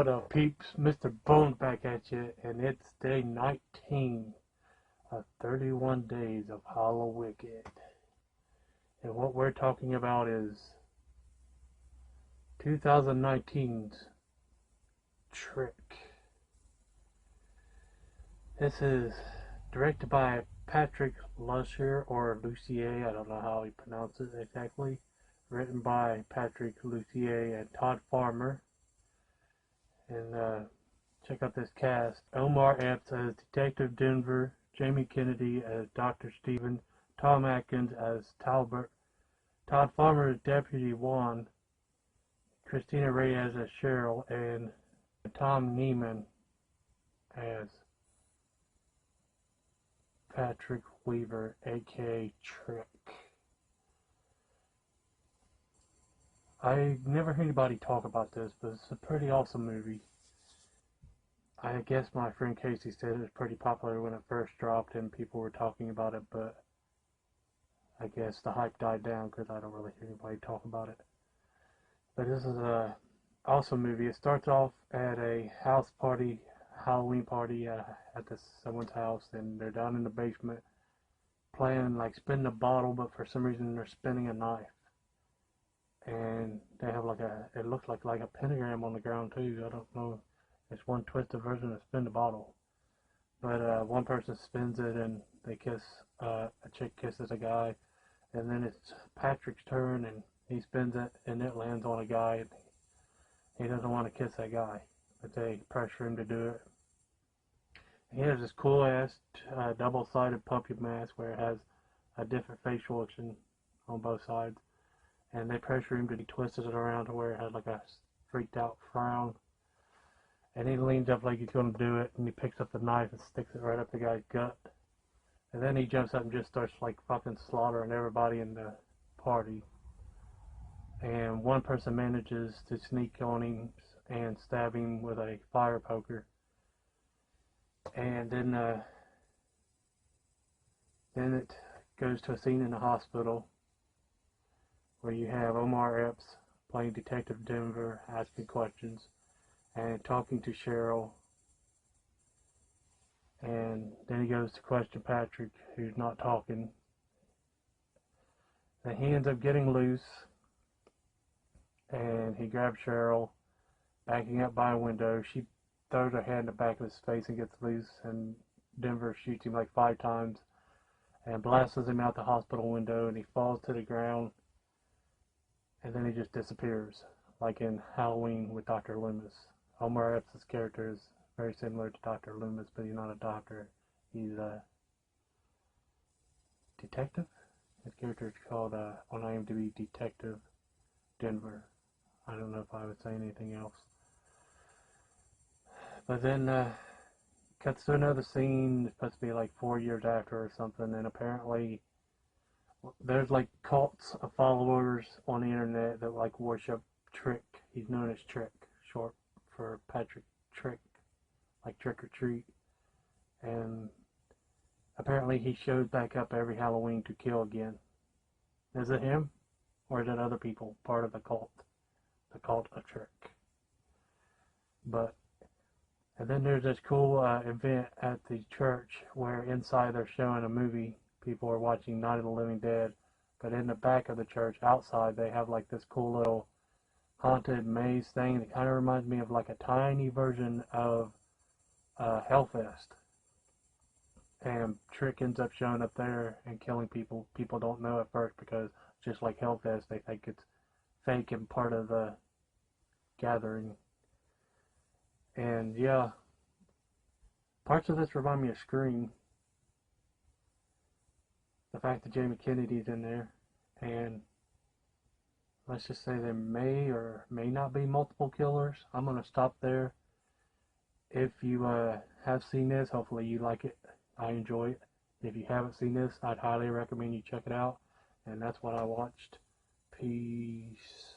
What up, peeps? Mr.Bones back at you, and it's day 19 of 31 days of Hallowicked. And what we're talking about is 2019's Trick. This is directed by Patrick Lussier, or Lussier, I don't know how he pronounces it exactly. Written by Patrick Lussier and Todd Farmer. And check out this cast. Omar Epps as Detective Denver, Jamie Kennedy as Dr. Stephen, Tom Atkins as Talbot, Todd Farmer as Deputy Juan, Christina Reyes as Cheryl, and Tom Neiman as Patrick Weaver, aka Trick. I never heard anybody talk about this, but it's a pretty awesome movie. I guess my friend Casey said it was pretty popular when it first dropped and people were talking about it, but I guess the hype died down because I don't really hear anybody talk about it. But this is a awesome movie. It starts off at a house party, Halloween party at someone's house, and they're down in the basement playing, like spinning a bottle, but for some reason they're spinning a knife. And they have it looks like a pentagram on the ground too. I don't know. It's one twisted version of spin the bottle. But one person spins it and they kiss, a chick kisses a guy. And then it's Patrick's turn and he spins it and it lands on a guy. And he doesn't want to kiss that guy, but they pressure him to do it. He has this cool ass double-sided puppet mask where it has a different facial expression on both sides. And they pressure him to twist it around to where it had like a freaked out frown. And he leans up like he's going to do it, and he picks up the knife and sticks it right up the guy's gut. And then he jumps up and just starts like fucking slaughtering everybody in the party. And one person manages to sneak on him and stab him with a fire poker. And then it goes to a scene in the hospital where you have Omar Epps playing Detective Denver, asking questions and talking to Cheryl. And then he goes to question Patrick, who's not talking. And he ends up getting loose, and he grabs Cheryl, backing up by a window. She throws her head in the back of his face and gets loose, and Denver shoots him like 5 times and blasts him out the hospital window, and he falls to the ground. And then he just disappears, like in Halloween with Dr. Loomis. Omar Epps' character is very similar to Dr. Loomis, but he's not a doctor. He's a detective. His character is called, on IMDb, Detective Denver. I don't know if I would say anything else. But then cuts to another scene. It's supposed to be like 4 years after or something, and apparently there's like cults of followers on the internet that like worship Trick. He's known as Trick, short for Patrick Trick, like Trick or Treat. And apparently he shows back up every Halloween to kill again. Is it him? Or is it other people, part of the cult? The cult of Trick. And then there's this cool event at the church where inside they're showing a movie. People are watching Night of the Living Dead, but in the back of the church, outside, they have like this cool little haunted maze thing that kind of reminds me of like a tiny version of Hellfest. And Trick ends up showing up there and killing people. People don't know at first because just like Hellfest, they think it's fake and part of the gathering. And yeah, parts of this remind me of Scream. The fact that Jamie Kennedy's in there, and let's just say there may or may not be multiple killers. I'm going to stop there. If you have seen this, hopefully you like it. I enjoy it. If you haven't seen this, I'd highly recommend you check it out. And that's what I watched. Peace.